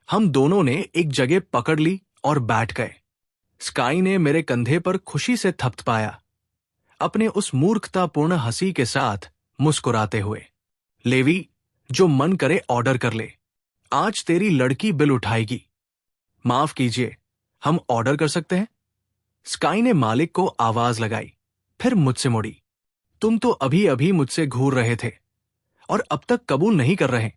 हम दोनों ने एक जगह पकड़ ली और बैठ गए। स्काई ने मेरे कंधे पर खुशी से थपथपाया, अपने उस मूर्खतापूर्ण हंसी के साथ मुस्कुराते हुए। लेवी, जो मन करे ऑर्डर कर ले, आज तेरी लड़की बिल उठाएगी। माफ कीजिए, हम ऑर्डर कर सकते हैं? स्काई ने मालिक को आवाज लगाई, फिर मुझसे मुड़ी। तुम तो अभी अभी मुझसे घूर रहे थे और अब तक कबूल नहीं कर रहे।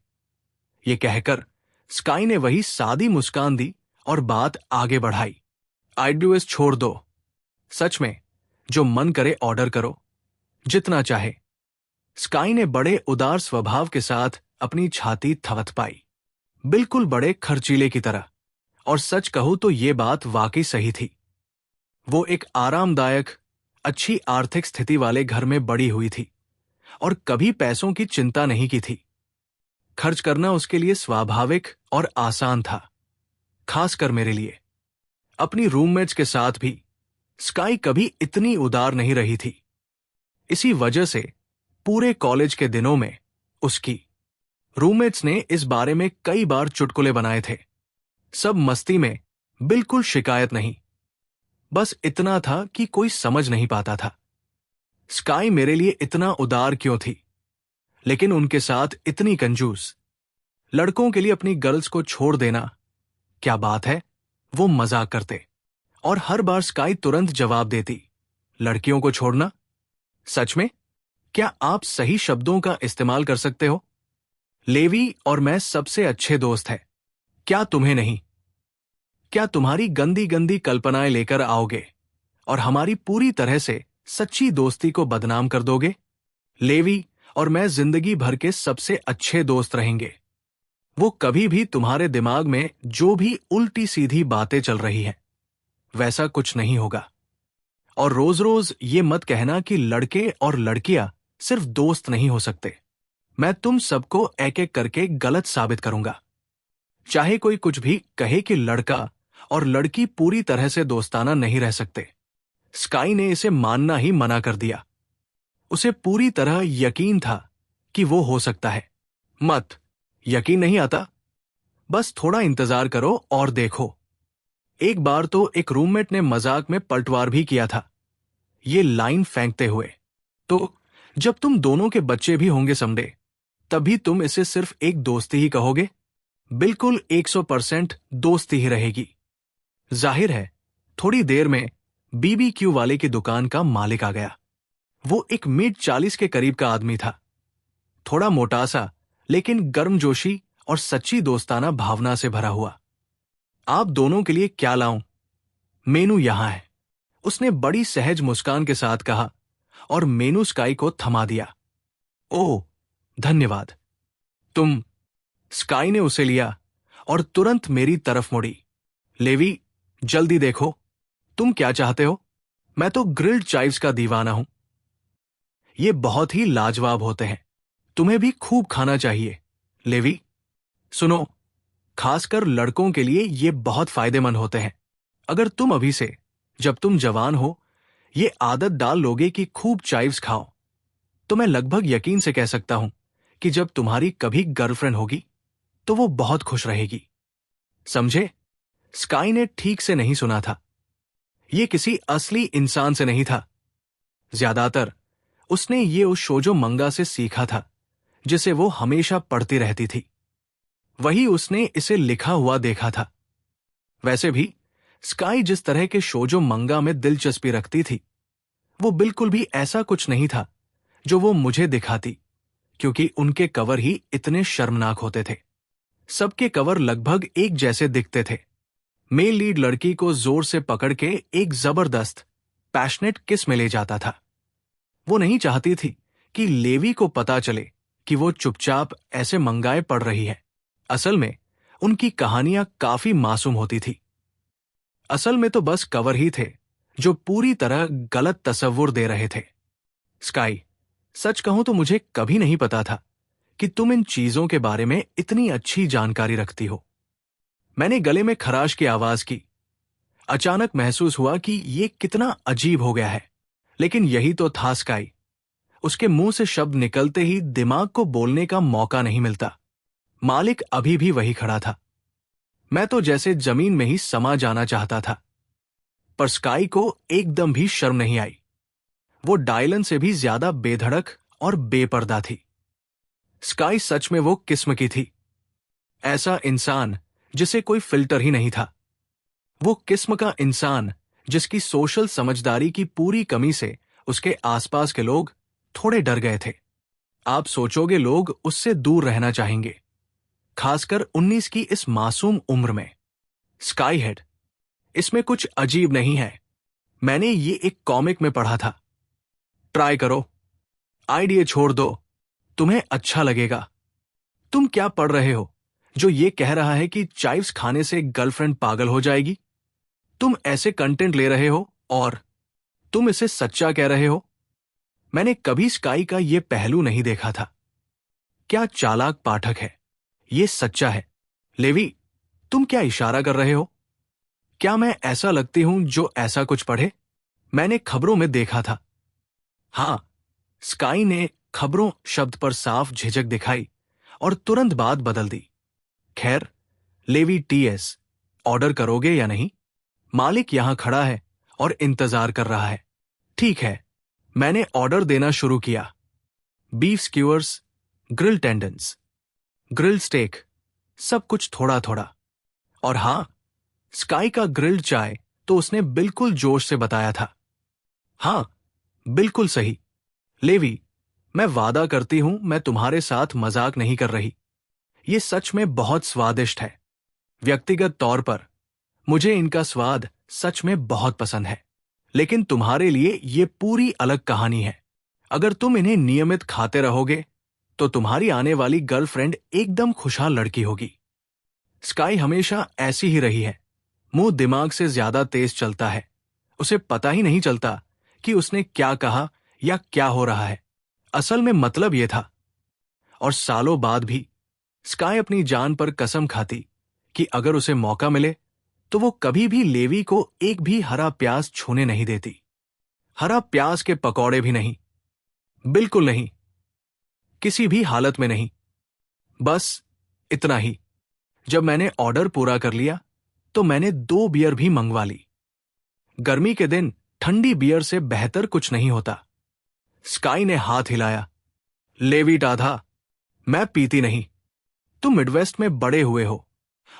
ये कहकर स्काई ने वही सादी मुस्कान दी और बात आगे बढ़ाई। आईडीएस छोड़ दो। सच में, जो मन करे ऑर्डर करो, जितना चाहे। स्काई ने बड़े उदार स्वभाव के साथ अपनी छाती थपथपाई, बिल्कुल बड़े खर्चीले की तरह। और सच कहूं तो ये बात वाकई सही थी। वो एक आरामदायक, अच्छी आर्थिक स्थिति वाले घर में बड़ी हुई थी और कभी पैसों की चिंता नहीं की थी। खर्च करना उसके लिए स्वाभाविक और आसान था, खासकर मेरे लिए। अपनी रूममेट्स के साथ भी स्काई कभी इतनी उदार नहीं रही थी। इसी वजह से पूरे कॉलेज के दिनों में उसकी रूममेट्स ने इस बारे में कई बार चुटकुले बनाए थे। सब मस्ती में, बिल्कुल शिकायत नहीं। बस इतना था कि कोई समझ नहीं पाता था स्काई मेरे लिए इतना उदार क्यों थी, लेकिन उनके साथ इतनी कंजूस। लड़कों के लिए अपनी गर्ल्स को छोड़ देना, क्या बात है। वो मजाक करते और हर बार स्काई तुरंत जवाब देती, लड़कियों को छोड़ना? सच में? क्या आप सही शब्दों का इस्तेमाल कर सकते हो? लेवी और मैं सबसे अच्छे दोस्त हैं, क्या तुम्हें नहीं? क्या तुम्हारी गंदी गंदी कल्पनाएं लेकर आओगे और हमारी पूरी तरह से सच्ची दोस्ती को बदनाम कर दोगे? लेवी और मैं जिंदगी भर के सबसे अच्छे दोस्त रहेंगे। वो कभी भी तुम्हारे दिमाग में जो भी उल्टी सीधी बातें चल रही हैं, वैसा कुछ नहीं होगा। और रोज रोज ये मत कहना कि लड़के और लड़कियां सिर्फ दोस्त नहीं हो सकते। मैं तुम सबको एक एक करके गलत साबित करूंगा। चाहे कोई कुछ भी कहे कि लड़का और लड़की पूरी तरह से दोस्ताना नहीं रह सकते, स्काई ने इसे मानना ही मना कर दिया। उसे पूरी तरह यकीन था कि वो हो सकता है। मत, यकीन नहीं आता? बस थोड़ा इंतजार करो और देखो। एक बार तो एक रूममेट ने मजाक में पलटवार भी किया था, ये लाइन फेंकते हुए, तो जब तुम दोनों के बच्चे भी होंगे समझे, तभी तुम इसे सिर्फ एक दोस्ती ही कहोगे? बिल्कुल 100% दोस्ती ही रहेगी। जाहिर है, थोड़ी देर में बीबीक्यू वाले की दुकान का मालिक आ गया। वो एक मिड 40 के करीब का आदमी था, थोड़ा मोटासा, लेकिन गर्मजोशी और सच्ची दोस्ताना भावना से भरा हुआ। आप दोनों के लिए क्या लाऊं? मेनू यहां है, उसने बड़ी सहज मुस्कान के साथ कहा और मेनू स्काई को थमा दिया। ओह, धन्यवाद। तुम? स्काई ने उसे लिया और तुरंत मेरी तरफ मुड़ी। लेवी, जल्दी देखो, तुम क्या चाहते हो? मैं तो ग्रिल्ड चाइव्स का दीवाना हूं। ये बहुत ही लाजवाब होते हैं, तुम्हें भी खूब खाना चाहिए। लेवी, सुनो, खासकर लड़कों के लिए ये बहुत फायदेमंद होते हैं। अगर तुम अभी से, जब तुम जवान हो, ये आदत डाल लोगे कि खूब चाइव्स खाओ, तो मैं लगभग यकीन से कह सकता हूं कि जब तुम्हारी कभी गर्लफ्रेंड होगी तो वो बहुत खुश रहेगी। समझे? स्काई ने ठीक से नहीं सुना था। ये किसी असली इंसान से नहीं था। ज्यादातर उसने ये उस शोजो मंगा से सीखा था जिसे वो हमेशा पढ़ती रहती थी। वही उसने इसे लिखा हुआ देखा था। वैसे भी स्काई जिस तरह के शोजो मंगा में दिलचस्पी रखती थी, वो बिल्कुल भी ऐसा कुछ नहीं था जो वो मुझे दिखाती, क्योंकि उनके कवर ही इतने शर्मनाक होते थे। सबके कवर लगभग एक जैसे दिखते थे। मेल लीड लड़की को जोर से पकड़ के एक जबरदस्त पैशनेट किस में ले जाता था। वो नहीं चाहती थी कि लेवी को पता चले कि वो चुपचाप ऐसे मंगाए पढ़ रही है। असल में उनकी कहानियां काफी मासूम होती थी। असल में तो बस कवर ही थे जो पूरी तरह गलत तस्वुर दे रहे थे। स्काई, सच कहूं तो मुझे कभी नहीं पता था कि तुम इन चीजों के बारे में इतनी अच्छी जानकारी रखती हो। मैंने गले में खराश की आवाज की। अचानक महसूस हुआ कि ये कितना अजीब हो गया है, लेकिन यही तो था स्काई। उसके मुंह से शब्द निकलते ही दिमाग को बोलने का मौका नहीं मिलता। मालिक अभी भी वही खड़ा था। मैं तो जैसे जमीन में ही समा जाना चाहता था, पर स्काई को एकदम भी शर्म नहीं आई। वो डायलन से भी ज्यादा बेधड़क और बेपर्दा थी। स्काई सच में वो किस्म की थी, ऐसा इंसान जिसे कोई फिल्टर ही नहीं था। वो किस्म का इंसान जिसकी सोशल समझदारी की पूरी कमी से उसके आसपास के लोग थोड़े डर गए थे। आप सोचोगे लोग उससे दूर रहना चाहेंगे, खासकर 19 की इस मासूम उम्र में। स्काई हेड, इसमें कुछ अजीब नहीं है। मैंने ये एक कॉमिक में पढ़ा था। ट्राई करो, आइडिया छोड़ दो, तुम्हें अच्छा लगेगा। तुम क्या पढ़ रहे हो जो ये कह रहा है कि चाइव्स खाने से गर्लफ्रेंड पागल हो जाएगी? तुम ऐसे कंटेंट ले रहे हो और तुम इसे सच्चा कह रहे हो? मैंने कभी स्काई का ये पहलू नहीं देखा था। क्या चालाक पाठक है, ये सच्चा है। लेवी, तुम क्या इशारा कर रहे हो? क्या मैं ऐसा लगती हूं जो ऐसा कुछ पढ़े? मैंने खबरों में देखा था। हां, स्काई ने खबरों शब्द पर साफ झिझक दिखाई और तुरंत बात बदल दी। खैर, लेवी टीएस, ऑर्डर करोगे या नहीं? मालिक यहां खड़ा है और इंतजार कर रहा है। ठीक है, मैंने ऑर्डर देना शुरू किया। Beef skewers, grill tendons, grill steak, सब कुछ थोड़ा थोड़ा। और हां, स्काई का ग्रिल्ड चाय तो उसने बिल्कुल जोश से बताया था। हां, बिल्कुल सही। लेवी, मैं वादा करती हूं मैं तुम्हारे साथ मजाक नहीं कर रही। ये सच में बहुत स्वादिष्ट है। व्यक्तिगत तौर पर मुझे इनका स्वाद सच में बहुत पसंद है, लेकिन तुम्हारे लिए ये पूरी अलग कहानी है। अगर तुम इन्हें नियमित खाते रहोगे तो तुम्हारी आने वाली गर्लफ्रेंड एकदम खुशहाल लड़की होगी। स्काई हमेशा ऐसी ही रही है, मुंह दिमाग से ज्यादा तेज चलता है। उसे पता ही नहीं चलता कि उसने क्या कहा या क्या हो रहा है। असल में मतलब यह था। और सालों बाद भी स्काई अपनी जान पर कसम खाती कि अगर उसे मौका मिले तो वो कभी भी लेवी को एक भी हरा प्याज छूने नहीं देती। हरा प्याज के पकौड़े भी नहीं, बिल्कुल नहीं, किसी भी हालत में नहीं। बस इतना ही। जब मैंने ऑर्डर पूरा कर लिया तो मैंने 2 बियर भी मंगवा ली। गर्मी के दिन ठंडी बियर से बेहतर कुछ नहीं होता। स्काई ने हाथ हिलाया। लेवी टाधा, मैं पीती नहीं। तुम मिडवेस्ट में बड़े हुए हो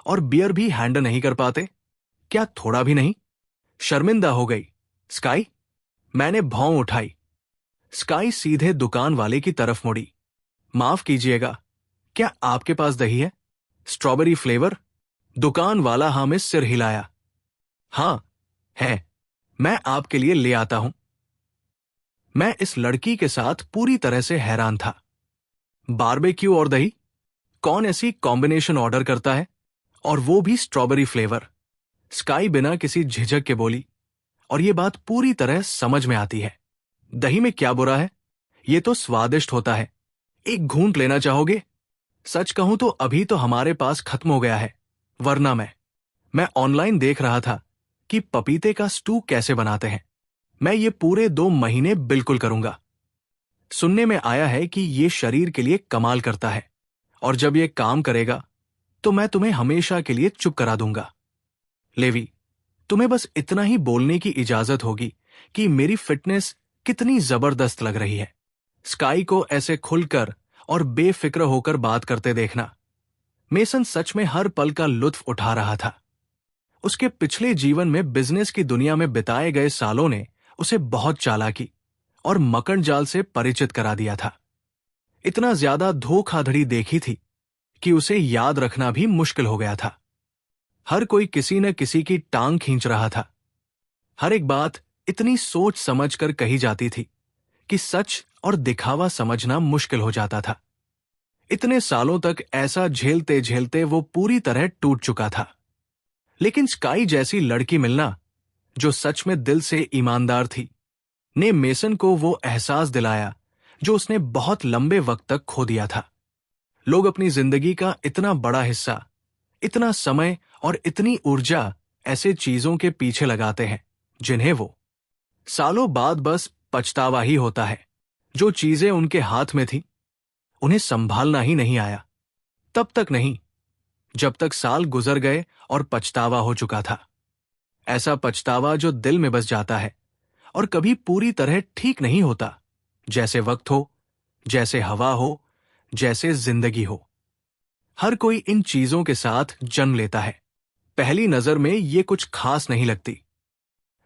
और बियर भी हैंडल नहीं कर पाते, क्या थोड़ा भी नहीं? शर्मिंदा हो गई स्काई। मैंने भौं उठाई। स्काई सीधे दुकान वाले की तरफ मुड़ी। माफ कीजिएगा, क्या आपके पास दही है? Strawberry flavour? दुकान वाला हाँ में सिर हिलाया। हां, है, मैं आपके लिए ले आता हूं। मैं इस लड़की के साथ पूरी तरह से हैरान था। बारबेक्यू और दही? कौन ऐसी कॉम्बिनेशन ऑर्डर करता है? और वो भी स्ट्रॉबेरी फ्लेवर? स्काई बिना किसी झिझक के बोली, और ये बात पूरी तरह समझ में आती है। दही में क्या बुरा है? ये तो स्वादिष्ट होता है। एक घूंट लेना चाहोगे? सच कहूं तो अभी तो हमारे पास खत्म हो गया है, वरना मैं ऑनलाइन देख रहा था कि पपीते का स्टू कैसे बनाते हैं। मैं ये पूरे 2 महीने बिल्कुल करूंगा। सुनने में आया है कि ये शरीर के लिए कमाल करता है, और जब ये काम करेगा तो मैं तुम्हें हमेशा के लिए चुप करा दूंगा। लेवी, तुम्हें बस इतना ही बोलने की इजाजत होगी कि मेरी फिटनेस कितनी जबरदस्त लग रही है। स्काई को ऐसे खुलकर और बेफिक्र होकर बात करते देखना, मेसन सच में हर पल का लुत्फ उठा रहा था। उसके पिछले जीवन में बिजनेस की दुनिया में बिताए गए सालों ने उसे बहुत चालाकी और मकड़जाल से परिचित करा दिया था। इतना ज्यादा धोखाधड़ी देखी थी कि उसे याद रखना भी मुश्किल हो गया था। हर कोई किसी न किसी की टांग खींच रहा था। हर एक बात इतनी सोच समझ कर कही जाती थी कि सच और दिखावा समझना मुश्किल हो जाता था। इतने सालों तक ऐसा झेलते झेलते वो पूरी तरह टूट चुका था। लेकिन स्काई जैसी लड़की मिलना, जो सच में दिल से ईमानदार थी, ने मेसन को वो एहसास दिलाया जो उसने बहुत लंबे वक्त तक खो दिया था। लोग अपनी जिंदगी का इतना बड़ा हिस्सा, इतना समय और इतनी ऊर्जा ऐसे चीजों के पीछे लगाते हैं जिन्हें वो सालों बाद बस पछतावा ही होता है। जो चीजें उनके हाथ में थी, उन्हें संभालना ही नहीं आया। तब तक नहीं जब तक साल गुजर गए और पछतावा हो चुका था। ऐसा पछतावा जो दिल में बस जाता है और कभी पूरी तरह ठीक नहीं होता, जैसे वक्त हो, जैसे हवा हो, जैसे जिंदगी हो। हर कोई इन चीजों के साथ जन्म लेता है। पहली नजर में ये कुछ खास नहीं लगती,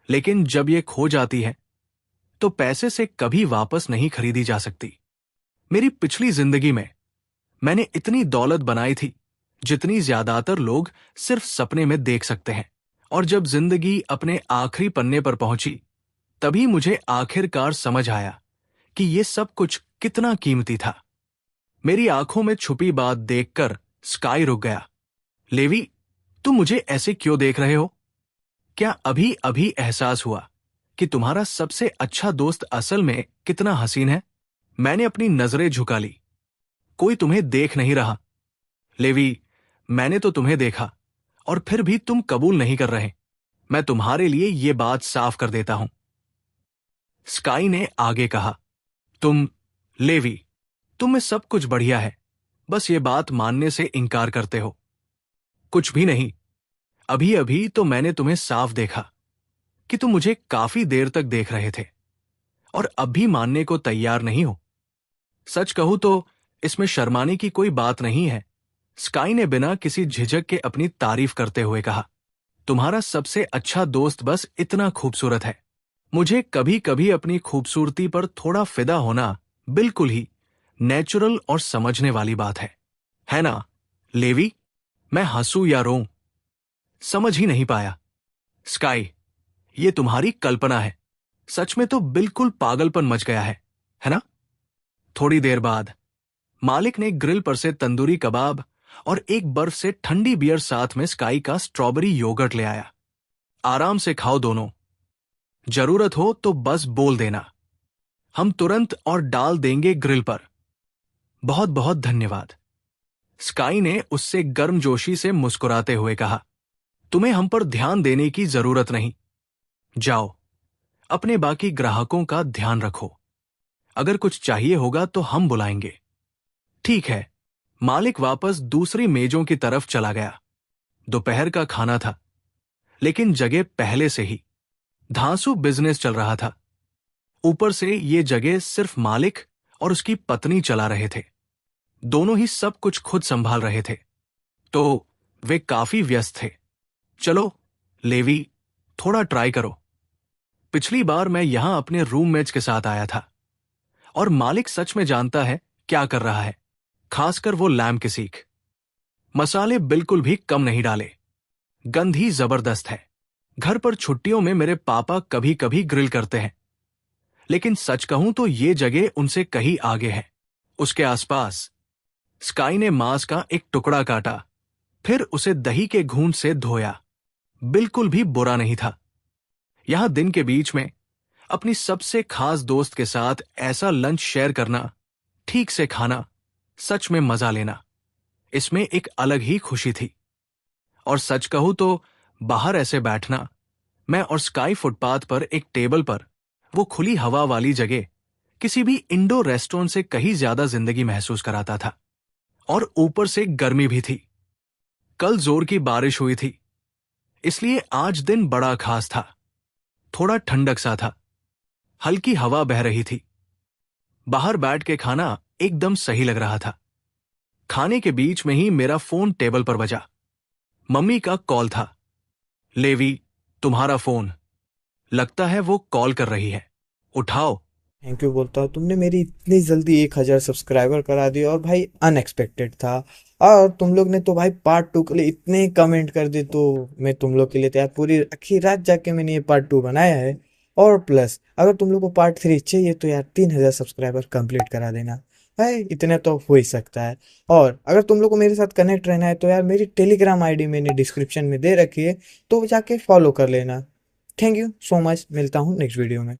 लेकिन जब ये खो जाती है तो पैसे से कभी वापस नहीं खरीदी जा सकती। मेरी पिछली जिंदगी में मैंने इतनी दौलत बनाई थी जितनी ज्यादातर लोग सिर्फ सपने में देख सकते हैं। और जब जिंदगी अपने आखिरी पन्ने पर पहुंची, तभी मुझे आखिरकार समझ आया कि ये सब कुछ कितना कीमती था। मेरी आंखों में छुपी बात देखकर स्काई रुक गया। लेवी, तुम मुझे ऐसे क्यों देख रहे हो? क्या अभी अभी एहसास हुआ कि तुम्हारा सबसे अच्छा दोस्त असल में कितना हसीन है? मैंने अपनी नजरें झुका ली। कोई तुम्हें देख नहीं रहा। लेवी, मैंने तो तुम्हें देखा और फिर भी तुम कबूल नहीं कर रहे। मैं तुम्हारे लिए ये बात साफ कर देता हूं। स्काई ने आगे कहा, लेवी, तुम में सब कुछ बढ़िया है, बस ये बात मानने से इनकार करते हो। कुछ भी नहीं। अभी अभी तो मैंने तुम्हें साफ देखा कि तुम मुझे काफी देर तक देख रहे थे और अब भी मानने को तैयार नहीं हो। सच कहूं तो इसमें शर्माने की कोई बात नहीं है। स्काई ने बिना किसी झिझक के अपनी तारीफ करते हुए कहा, तुम्हारा सबसे अच्छा दोस्त बस इतना खूबसूरत है। मुझे कभी कभी अपनी खूबसूरती पर थोड़ा फिदा होना बिल्कुल ही नेचुरल और समझने वाली बात है ना लेवी? मैं हंसू या रोऊं समझ ही नहीं पाया। स्काई, ये तुम्हारी कल्पना है। सच में तो बिल्कुल पागलपन मच गया है ना? थोड़ी देर बाद मालिक ने ग्रिल पर से तंदूरी कबाब और एक बर्फ से ठंडी बियर साथ में स्काई का स्ट्रॉबेरी योगर्ट ले आया। आराम से खाओ दोनों। जरूरत हो तो बस बोल देना, हम तुरंत और डाल देंगे ग्रिल पर। बहुत बहुत धन्यवाद। स्काई ने उससे गर्मजोशी से मुस्कुराते हुए कहा, तुम्हें हम पर ध्यान देने की जरूरत नहीं। जाओ, अपने बाकी ग्राहकों का ध्यान रखो। अगर कुछ चाहिए होगा तो हम बुलाएंगे। ठीक है। मालिक वापस दूसरी मेजों की तरफ चला गया। दोपहर का खाना था, लेकिन जगह पहले से ही धांसू बिजनेस चल रहा था। ऊपर से ये जगह सिर्फ मालिक और उसकी पत्नी चला रहे थे। दोनों ही सब कुछ खुद संभाल रहे थे, तो वे काफी व्यस्त थे। चलो लेवी, थोड़ा ट्राई करो। पिछली बार मैं यहां अपने रूममेट्स के साथ आया था और मालिक सच में जानता है क्या कर रहा है, खासकर वो लैम की सीख। मसाले बिल्कुल भी कम नहीं डाले। गंध ही जबरदस्त है। घर पर छुट्टियों में मेरे पापा कभी कभी ग्रिल करते हैं, लेकिन सच कहूं तो ये जगह उनसे कहीं आगे है। उसके आसपास स्काई ने मांस का एक टुकड़ा काटा, फिर उसे दही के घूंट से धोया। बिल्कुल भी बुरा नहीं था। यहां दिन के बीच में अपनी सबसे खास दोस्त के साथ ऐसा लंच शेयर करना, ठीक से खाना, सच में मजा लेना, इसमें एक अलग ही खुशी थी। और सच कहूं तो बाहर ऐसे बैठना, मैं और स्काई फुटपाथ पर एक टेबल पर, वो खुली हवा वाली जगह, किसी भी इंडोर रेस्टोरेंट से कहीं ज्यादा जिंदगी महसूस कराता था। और ऊपर से गर्मी भी थी। कल जोर की बारिश हुई थी, इसलिए आज दिन बड़ा खास था। थोड़ा ठंडक सा था, हल्की हवा बह रही थी। बाहर बैठ के खाना एकदम सही लग रहा था। खाने के बीच में ही मेरा फोन टेबल पर बजा। मम्मी का कॉल था। लेवी, तुम्हारा फोन। लगता है वो कॉल कर रही है, उठाओ। थैंक यू बोलता हूँ, तुमने मेरी इतनी जल्दी 1,000 सब्सक्राइबर करा दिए, और भाई अनएक्सपेक्टेड था। और तुम लोग ने तो भाई पार्ट 2 के लिए इतने कमेंट कर दिए, तो मैं तुम लोग के लिए तो यार पूरी आखिरी रात जाके मैंने ये पार्ट 2 बनाया है। और प्लस अगर तुम लोग को पार्ट 3 चाहिए तो यार 3,000 सब्सक्राइबर कंप्लीट करा देना। भाई इतने तो हो ही सकता है। और अगर तुम लोग को मेरे साथ कनेक्ट रहना है तो यार मेरी टेलीग्राम आईडी मैंने डिस्क्रिप्शन में दे रखी है, तो जाके फॉलो कर लेना। थैंक यू सो मच, मिलता हूँ नेक्स्ट वीडियो में।